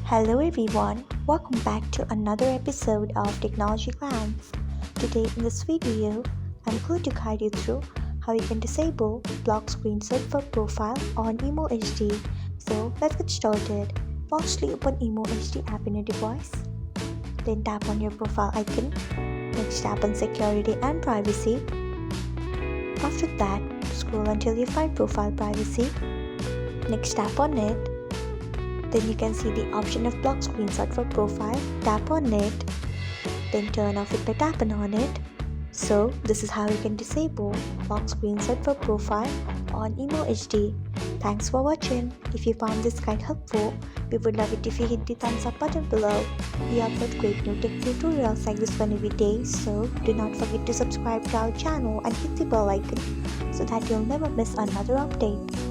Hello everyone, welcome back to another episode of Technologyglance. Today in this video, I'm going to guide you through how you can disable block screen set for profile on Imo HD. So let's get started. Firstly, open Imo HD app in your device. Then tap on your profile icon. Next tap on security and privacy. After that, scroll until you find profile privacy. Next tap on it. Then you can see the option of block screenshot for profile. Tap on it, then turn off it by tapping on it. So this is how you can disable block screenshot for profile on Imo HD. Thanks for watching. If you found this guide helpful, we would love it if you hit the thumbs up button below. We upload great new tech tutorials like this one every day, so do not forget to subscribe to our channel and hit the bell icon so that you'll never miss another update.